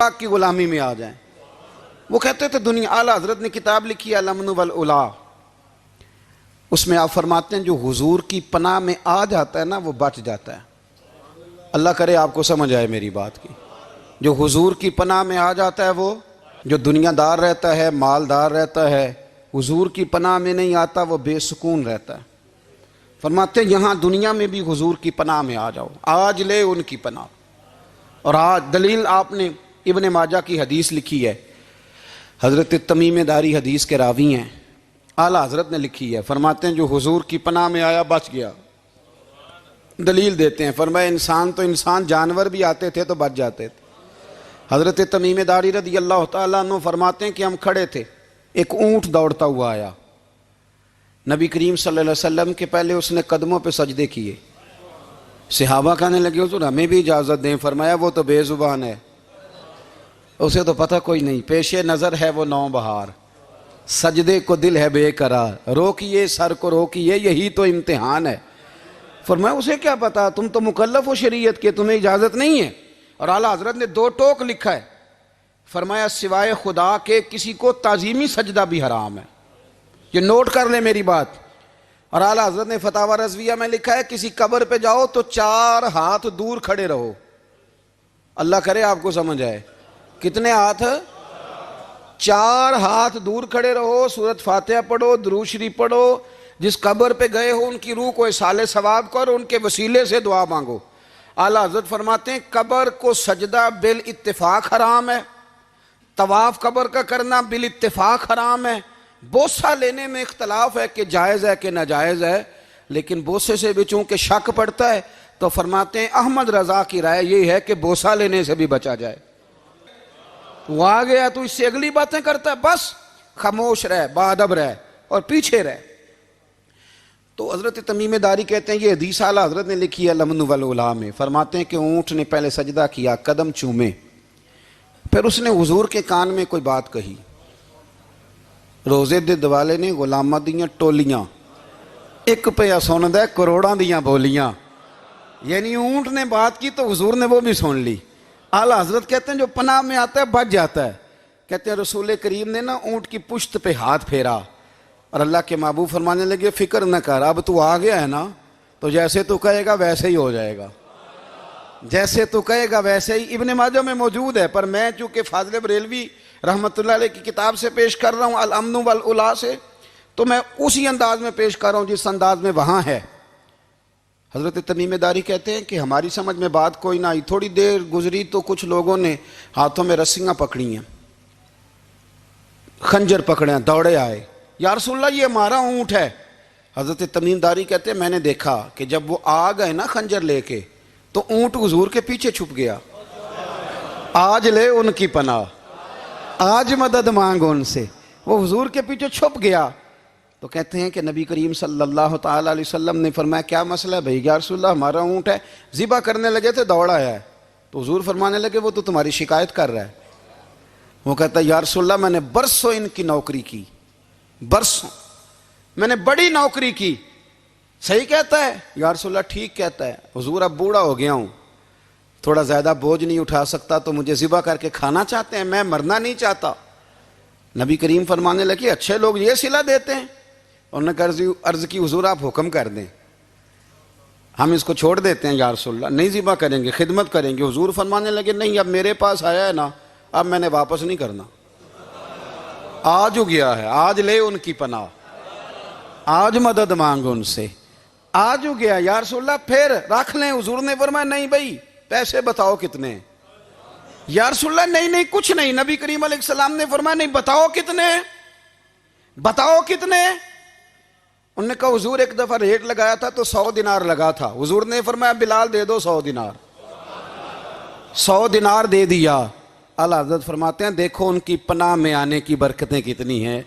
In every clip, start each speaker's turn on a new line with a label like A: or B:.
A: پاک کی غلامی میں آ جائیں۔ وہ کہتے تھے دنیا، اعلیٰ حضرت نے کتاب لکھی ہے الامن والعلا، اس میں آپ فرماتے ہیں جو حضور کی پناہ میں آ جاتا ہے نا وہ بچ جاتا ہے۔ اللہ کرے آپ کو سمجھ آئے میری بات کی۔ جو حضور کی پناہ میں آ جاتا ہے وہ، جو دنیا دار رہتا ہے، مالدار رہتا ہے، حضور کی پناہ میں نہیں آتا وہ بے سکون رہتا ہے۔ فرماتے ہیں یہاں دنیا میں بھی حضور کی پناہ میں آ جاؤ، آج لے ان کی پناہ۔ اور آج دلیل آپ نے ابن ماجہ کی حدیث لکھی ہے، حضرت تمیم داری حدیث کے راوی ہیں، اعلیٰ حضرت نے لکھی ہے، فرماتے ہیں جو حضور کی پناہ میں آیا بچ گیا۔ دلیل دیتے ہیں، فرمایا انسان تو انسان، جانور بھی آتے تھے تو بچ جاتے تھے۔ حضرت تمیم داری رضی اللہ تعالیٰ عنہ فرماتے ہیں کہ ہم کھڑے تھے، ایک اونٹ دوڑتا ہوا آیا، نبی کریم صلی اللہ علیہ وسلم کے پہلے اس نے قدموں پہ سجدے کیے۔ صحابہ کہنے لگے حضور ہمیں بھی اجازت دیں، فرمایا وہ تو بے زبان ہے، اسے تو پتہ کوئی نہیں، پیش نظر ہے وہ نو بہار، سجدے کو دل ہے بے قرار، روکیے سر کو روکیے یہی تو امتحان ہے۔ فرمایا اسے کیا پتا، تم تو مکلف ہو شریعت کے، تمہیں اجازت نہیں ہے۔ اور اعلیٰ حضرت نے دو ٹوک لکھا ہے، فرمایا سوائے خدا کے کسی کو تعظیمی سجدہ بھی حرام ہے۔ یہ نوٹ کر لیں میری بات۔ اور اعلیٰ حضرت نے فتاوی رضویہ میں لکھا ہے کسی قبر پہ جاؤ تو 4 ہاتھ دور کھڑے رہو۔ اللہ کرے آپ کو سمجھ آئے، کتنے ہاتھ؟ 4 ہاتھ دور کھڑے رہو، سورۃ فاتحہ پڑھو، درود شریف پڑھو، جس قبر پہ گئے ہو ان کی روح کو اصال ثواب کرو، ان کے وسیلے سے دعا مانگو۔ اعلیٰ حضرت فرماتے ہیں قبر کو سجدہ بالاتفاق حرام ہے، طواف قبر کا کرنا بالاتفاق حرام ہے، بوسہ لینے میں اختلاف ہے کہ جائز ہے کہ ناجائز ہے، لیکن بوسے سے بھی چونکہ شک پڑتا ہے تو فرماتے ہیں احمد رضا کی رائے یہ ہے کہ بوسہ لینے سے بھی بچا جائے۔ وہ آ گیا تو اس سے اگلی باتیں کرتا ہے، بس خاموش رہ، باادب رہ اور پیچھے رہ۔ تو حضرت تمیم داری کہتے ہیں یہ حدیث اعلیٰ حضرت نے لکھی ہے الامن والعلا میں، فرماتے ہیں کہ اونٹ نے پہلے سجدہ کیا، قدم چومے، پھر اس نے حضور کے کان میں کوئی بات کہی، روزے دے دوالے نے غلامہ دیاں ٹولیاں، ایک پہ سن دے کروڑاں دیاں بولیاں، یعنی اونٹ نے بات کی تو حضور نے وہ بھی سن لی۔ اعلیٰ حضرت کہتے ہیں جو پناہ میں آتا ہے بچ جاتا ہے۔ کہتے ہیں رسول کریم نے نا اونٹ کی پشت پہ ہاتھ پھیرا اور اللہ کے محبوب فرمانے لگے فکر نہ کر، اب تو آ گیا ہے نا تو جیسے تو کہے گا ویسے ہی ہو جائے گا، جیسے تو کہے گا ویسے ہی۔ ابن ماجہ میں موجود ہے، پر میں چونکہ فاضل بریلوی رحمۃ اللہ علیہ کی کتاب سے پیش کر رہا ہوں الامن والعلا سے، تو میں اسی انداز میں پیش کر رہا ہوں جس انداز میں وہاں ہے۔ حضرت تمیم داری کہتے ہیں کہ ہماری سمجھ میں بات کوئی نہ آئی، تھوڑی دیر گزری تو کچھ لوگوں نے ہاتھوں میں رسیاں پکڑی ہیں، خنجر پکڑے ہیں، دوڑے آئے، یا رسول اللہ یہ ہمارا اونٹ ہے۔ حضرت تمیم داری کہتے ہیں میں نے دیکھا کہ جب وہ آ گئے نا خنجر لے کے تو اونٹ حضور کے پیچھے چھپ گیا۔ آج لے ان کی پناہ، آج مدد مانگ ان سے، وہ حضور کے پیچھے چھپ گیا۔ تو کہتے ہیں کہ نبی کریم صلی اللہ تعالیٰ علیہ وسلم نے فرمایا کیا مسئلہ ہے بھائی؟ یا رسول اللہ ہمارا اونٹ ہے، ذبح کرنے لگے تھے دوڑ آیا ہے۔ تو حضور فرمانے لگے وہ تو تمہاری شکایت کر رہا ہے۔ وہ کہتا ہے یا رسول اللہ میں نے برسوں ان کی نوکری کی، برسوں میں نے بڑی نوکری کی۔ صحیح کہتا ہے یا رسول اللہ؟ ٹھیک کہتا ہے حضور، اب بوڑھا ہو گیا ہوں، تھوڑا زیادہ بوجھ نہیں اٹھا سکتا تو مجھے ذبح کر کے کھانا چاہتے ہیں، میں مرنا نہیں چاہتا۔ نبی کریم فرمانے لگے اچھے لوگ یہ صلہ دیتے ہیں؟ انہوں نے عرض کی حضور آپ حکم کر دیں، ہم اس کو چھوڑ دیتے ہیں یا رسول اللہ، نہیں ذبح کریں گے، خدمت کریں گے۔ حضور فرمانے لگے نہیں، اب میرے پاس آیا ہے نا، اب میں نے واپس نہیں کرنا، آج ہو گیا ہے، آج لے ان کی پناہ، آج مدد مانگ ان سے، آج ہو گیا یا رسول اللہ پھر رکھ لیں۔ حضور نے فرمایا نہیں بھائی پیسے بتاؤ کتنے؟ یا رسول اللہ نہیں کچھ نہیں۔ نبی کریم علیہ السلام نے فرمایا نہیں بتاؤ کتنے، بتاؤ کتنے؟ انہوں نے کہا حضور ایک دفعہ ریٹ لگایا تھا تو 100 دینار لگا تھا، حضور نے فرمایا بلال دے دو 100 دینار، 100 دینار دے دیا۔ اعلیٰ حضرت فرماتے ہیں دیکھو ان کی پناہ میں آنے کی برکتیں کتنی ہیں۔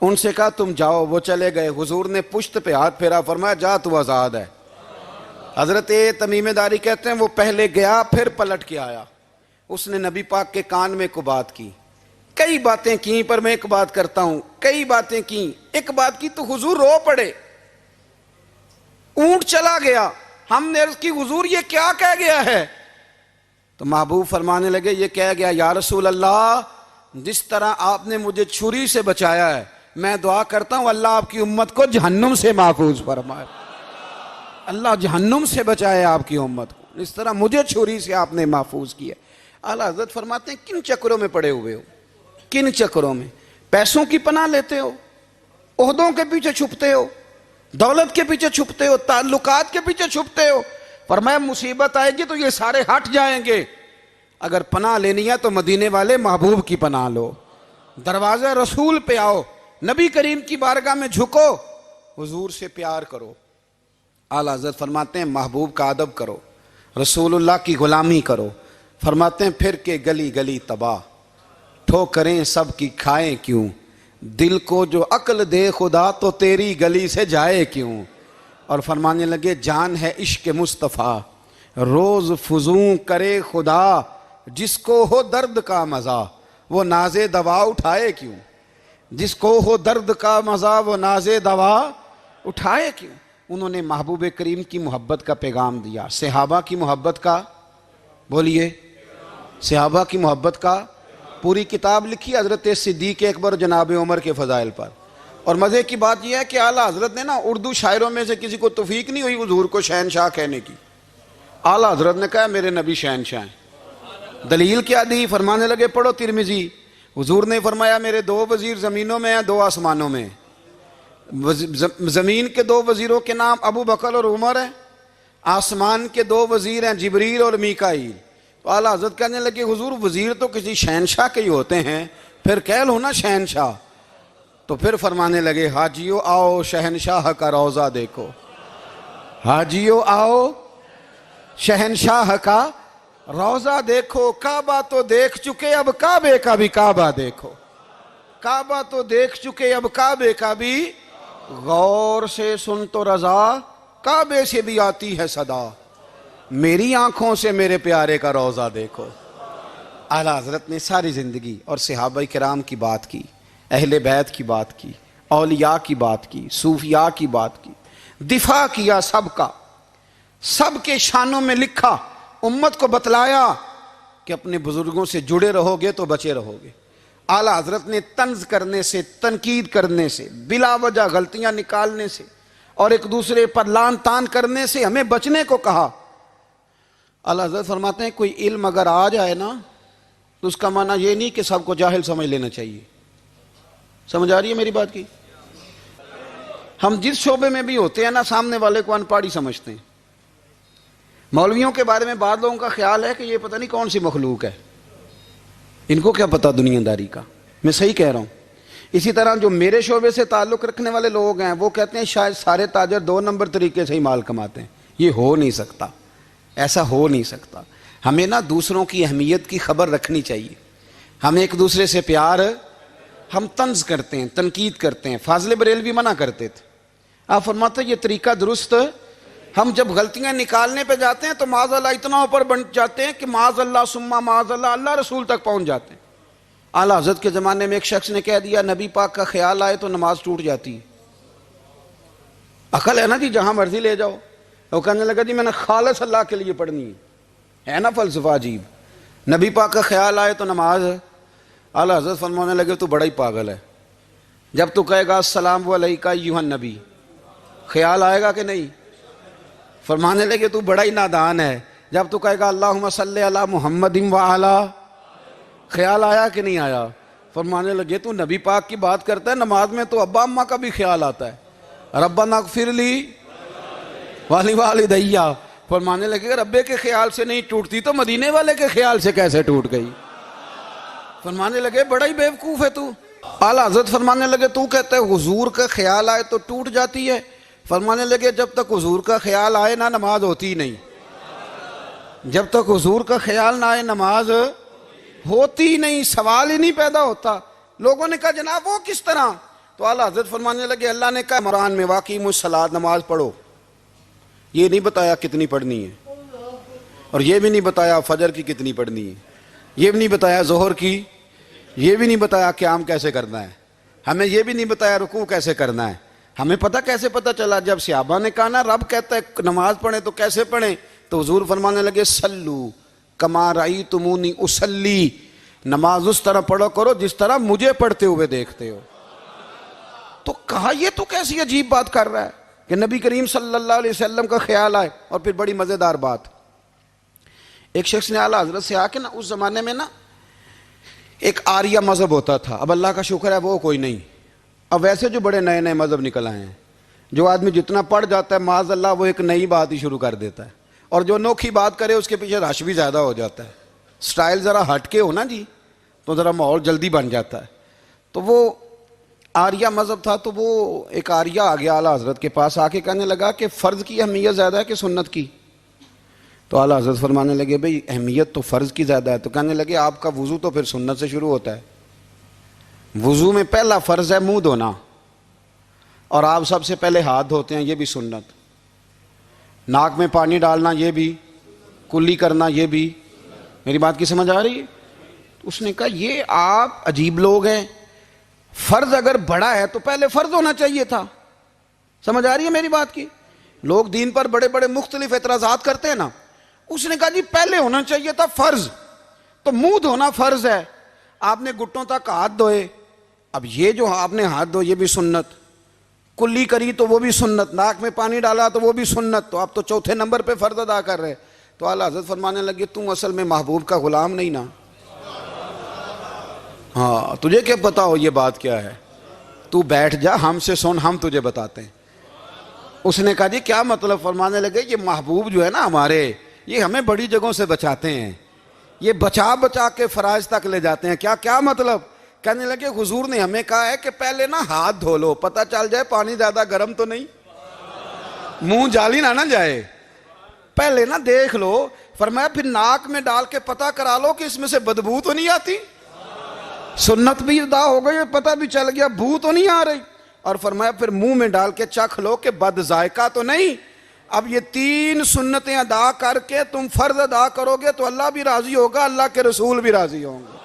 A: ان سے کہا تم جاؤ، وہ چلے گئے، حضور نے پشت پہ ہاتھ پھیرا، فرمایا جا تو آزاد ہے۔ حضرت تمیم داری کہتے ہیں وہ پہلے گیا پھر پلٹ کے آیا، اس نے نبی پاک کے کان میں کو بات کی، کئی باتیں کی، پر میں ایک بات کرتا ہوں، کئی باتیں کی، ایک بات کی تو حضور رو پڑے، اونٹ چلا گیا، ہم نے عرض کی حضور یہ کیا کہہ گیا ہے؟ تو محبوب فرمانے لگے یہ کہہ گیا یا رسول اللہ جس طرح آپ نے مجھے چھری سے بچایا ہے میں دعا کرتا ہوں اللہ آپ کی امت کو جہنم سے محفوظ فرمائے، اللہ جہنم سے بچائے آپ کی امت کو، اس طرح مجھے چھری سے آپ نے محفوظ کیا۔ اعلیٰ حضرت فرماتے ہیں کن چکروں میں پڑے ہوئے ہو، کن چکروں میں؟ پیسوں کی پناہ لیتے ہو، عہدوں کے پیچھے چھپتے ہو، دولت کے پیچھے چھپتے ہو، تعلقات کے پیچھے چھپتے ہو۔ فرمایا مصیبت آئے گی تو یہ سارے ہٹ جائیں گے، اگر پناہ لینی ہے تو مدینے والے محبوب کی پناہ لو، دروازہ رسول پہ آؤ، نبی کریم کی بارگاہ میں جھکو، حضور سے پیار کرو۔ اعلیٰ حضرت فرماتے ہیں محبوب کا ادب کرو، رسول اللہ کی غلامی کرو۔ فرماتے ہیں پھر کے گلی گلی تباہ، ٹھوکریں سب کی کھائیں کیوں، دل کو جو عقل دے خدا تو تیری گلی سے جائے کیوں۔ اور فرمانے لگے جان ہے عشق مصطفیٰ روز فزوں کرے خدا، جس کو ہو درد کا مزہ وہ ناز دوا اٹھائے کیوں، جس کو ہو درد کا مزہ وہ ناز دوا اٹھائے کیوں۔ انہوں نے محبوب کریم کی محبت کا پیغام دیا، صحابہ کی محبت کا، بولیے، صحابہ کی محبت کا پوری کتاب لکھی حضرت صدیق اکبر جناب عمر کے فضائل پر۔ اور مزے کی بات یہ ہے کہ اعلیٰ حضرت نے نا اردو شاعروں میں سے کسی کو توفیق نہیں ہوئی حضور کو شہنشاہ کہنے کی، اعلیٰ حضرت نے کہا میرے نبی شہنشاہ ہیں۔ دلیل کیا دی؟ فرمانے لگے پڑھو ترمذی، حضور نے فرمایا میرے دو وزیر زمینوں میں ہیں، دو آسمانوں میں۔ زمین کے دو وزیروں کے نام ابو بکر اور عمر ہیں، آسمان کے دو وزیر ہیں جبریل اور میکائیل۔ تو اعلیٰ حضرت کہنے لگے حضور وزیر تو کسی شہنشاہ کے ہی ہوتے ہیں، پھر کہہ لو نا شہنشاہ۔ تو پھر فرمانے لگے حاجیو آؤ شہنشاہ کا روضہ دیکھو، حاجیو آؤ شہنشاہ کا روضہ دیکھو، کعبہ تو دیکھ چکے اب کعبے کا بھی کعبہ دیکھو، کعبہ تو دیکھ چکے اب کعبے کا بھی، غور سے سن تو رضا کعبے سے بھی آتی ہے صدا، میری آنکھوں سے میرے پیارے کا روضہ دیکھو۔ اعلیٰ حضرت نے ساری زندگی اور صحابہ کرام کی بات کی، اہل بیت کی بات کی، اولیاء کی بات کی، صوفیاء کی بات کی، دفاع کیا سب کا، سب کے شانوں میں لکھا، امت کو بتلایا کہ اپنے بزرگوں سے جڑے رہو گے تو بچے رہو گے۔ اعلیٰ حضرت نے طنز کرنے سے، تنقید کرنے سے، بلا وجہ غلطیاں نکالنے سے اور ایک دوسرے پر لان تان کرنے سے ہمیں بچنے کو کہا۔ اعلیٰ حضرت فرماتے ہیں کوئی علم اگر آ جائے نا تو اس کا معنی یہ نہیں کہ سب کو جاہل سمجھ لینا چاہیے۔ سمجھ آ رہی ہے میری بات کی؟ ہم جس شعبے میں بھی ہوتے ہیں نا سامنے والے کو ان پڑھ ہی سمجھتے ہیں۔ مولویوں کے بارے میں بعض لوگوں کا خیال ہے کہ یہ پتہ نہیں کون سی مخلوق ہے، ان کو کیا پتہ دنیا داری کا۔ میں صحیح کہہ رہا ہوں۔ اسی طرح جو میرے شعبے سے تعلق رکھنے والے لوگ ہیں وہ کہتے ہیں شاید سارے تاجر 2 نمبر طریقے سے ہی مال کماتے ہیں۔ یہ ہو نہیں سکتا، ایسا ہو نہیں سکتا۔ ہمیں نا دوسروں کی اہمیت کی خبر رکھنی چاہیے، ہم ایک دوسرے سے پیار، ہم طنز کرتے ہیں، تنقید کرتے ہیں۔ فاضل بریلوی منع کرتے تھے، آپ فرماتے ہیں یہ طریقہ درست، ہم جب غلطیاں نکالنے پہ جاتے ہیں تو معاذ اللہ اتنا اوپر بن جاتے ہیں کہ معاذ اللہ ثم معاذ اللہ اللہ رسول تک پہنچ جاتے ہیں۔ اعلیٰ حضرت کے زمانے میں ایک شخص نے کہہ دیا نبی پاک کا خیال آئے تو نماز ٹوٹ جاتی ہے۔ عقل ہے نا جی، جہاں مرضی لے جاؤ۔ وہ کہنے لگا جی میں نے خالص اللہ کے لیے پڑھنی ہے نا فلسفہ عجیب، نبی پاک کا خیال آئے تو نماز۔ اعلیٰ حضرت فرمانے لگے تو بڑا ہی پاگل ہے، جب تو کہے گا السلام علیکہ ایھا النبی خیال آئے گا کہ نہیں؟ فرمانے لگے تو بڑا ہی نادان ہے، جب تو کہے گا اللہم صلی علی محمد وعلی خیال آیا کہ نہیں آیا؟ فرمانے لگے تو نبی پاک کی بات کرتا ہے، نماز میں تو ابا اماں کا بھی خیال آتا ہے، ربنا اغفر لی والی والدیہ۔ فرمانے لگے ربے کے خیال سے نہیں ٹوٹتی تو مدینے والے کے خیال سے کیسے ٹوٹ گئی؟ فرمانے لگے بڑا ہی بیوقوف ہے تو۔ اعلیٰ حضرت فرمانے لگے تو کہتا ہے حضور کا خیال آئے تو ٹوٹ جاتی ہے۔ فرمانے لگے جب تک حضور کا خیال آئے نہ نماز ہوتی ہی نہیں، جب تک حضور کا خیال نہ آئے نماز ہوتی ہی نہیں، سوال ہی نہیں پیدا ہوتا۔ لوگوں نے کہا جناب وہ کس طرح؟ تو اعلیٰ حضرت فرمانے لگے اللہ نے کہا قرآن میں واقعی الصلاۃ نماز پڑھو، یہ نہیں بتایا کتنی پڑھنی ہے، اور یہ بھی نہیں بتایا فجر کی کتنی پڑھنی ہے، یہ بھی نہیں بتایا ظہر کی، یہ بھی نہیں بتایا قیام کیسے کرنا ہے، ہمیں یہ بھی نہیں بتایا رکوع کیسے کرنا ہے۔ ہمیں پتہ کیسے پتہ چلا؟ جب صحابہ نے کہا نا رب کہتا ہے نماز پڑھیں تو کیسے پڑھیں، تو حضور فرمانے لگے سلو کما رأیتمونی اصلی، نماز اس طرح پڑھو کرو جس طرح مجھے پڑھتے ہوئے دیکھتے ہو۔ تو کہا یہ تو کیسی عجیب بات کر رہا ہے کہ نبی کریم صلی اللہ علیہ وسلم کا خیال آئے۔ اور پھر بڑی مزیدار بات، ایک شخص نے اعلیٰ حضرت سے آ کے نا، اس زمانے میں نا ایک آریہ مذہب ہوتا تھا، اب اللہ کا شکر ہے وہ کوئی نہیں، اب ویسے جو بڑے نئے نئے مذہب نکل آئے ہیں، جو آدمی جتنا پڑھ جاتا ہے معاذ اللہ وہ ایک نئی بات ہی شروع کر دیتا ہے، اور جو انوکھی بات کرے اس کے پیچھے رش بھی زیادہ ہو جاتا ہے، سٹائل ذرا ہٹ کے ہو نا جی تو ذرا ماحول جلدی بن جاتا ہے۔ تو وہ آریہ مذہب تھا، تو وہ ایک آریہ آ گیا اعلیٰ حضرت کے پاس، آ کے کہنے لگا کہ فرض کی اہمیت زیادہ ہے کہ سنت کی؟ تو اعلیٰ حضرت فرمانے لگے بھئی اہمیت تو فرض کی زیادہ ہے۔ تو کہنے لگے آپ کا وضو تو پھر سنت سے شروع ہوتا ہے، وضو میں پہلا فرض ہے منہ دھونا، اور آپ سب سے پہلے ہاتھ دھوتے ہیں، یہ بھی سنت، ناک میں پانی ڈالنا یہ بھی، کلی کرنا یہ بھی۔ میری بات کی سمجھ آ رہی ہے؟ اس نے کہا یہ آپ عجیب لوگ ہیں، فرض اگر بڑا ہے تو پہلے فرض ہونا چاہیے تھا۔ سمجھ آ رہی ہے میری بات کی؟ لوگ دین پر بڑے بڑے مختلف اعتراضات کرتے ہیں نا، اس نے کہا جی پہلے ہونا چاہیے تھا فرض، تو منہ دھونا فرض ہے، آپ نے گھٹنوں تک ہاتھ دھوئے، اب یہ جو آپ نے ہاتھ دھوئے یہ بھی سنت، کلی کری تو وہ بھی سنت، ناک میں پانی ڈالا تو وہ بھی سنت، تو آپ تو چوتھے نمبر پہ فرض ادا کر رہے۔ تو اعلیٰ حضرت فرمانے لگے تم اصل میں محبوب کا غلام نہیں نا، ہاں تجھے کیا پتا ہو یہ بات کیا ہے، تو بیٹھ جا ہم سے سن، ہم تجھے بتاتے ہیں۔ اس نے کہا جی کیا مطلب؟ فرمانے لگے یہ محبوب جو ہے نا ہمارے، یہ ہمیں بڑی جگہوں سے بچاتے ہیں، یہ بچا بچا کے فرائض تک لے جاتے ہیں۔ کیا مطلب؟ کہنے لگے حضور نے ہمیں کہا ہے کہ پہلے نا ہاتھ دھو لو، پتہ چل جائے پانی زیادہ گرم تو نہیں، منہ جالی نہ جائے، پہلے نا دیکھ لو۔ فرمایا پھر ناک میں ڈال کے پتہ کرا لو کہ اس میں سے بدبو تو نہیں آتی، سنت بھی ادا ہو گئی، پتہ بھی چل گیا بو تو نہیں آ رہی، اور فرمایا پھر منہ میں ڈال کے چکھ لو کہ بد ذائقہ تو نہیں۔ اب یہ 3 سنتیں ادا کر کے تم فرض ادا کرو گے تو اللہ بھی راضی ہوگا، اللہ کے رسول بھی راضی ہوں گے۔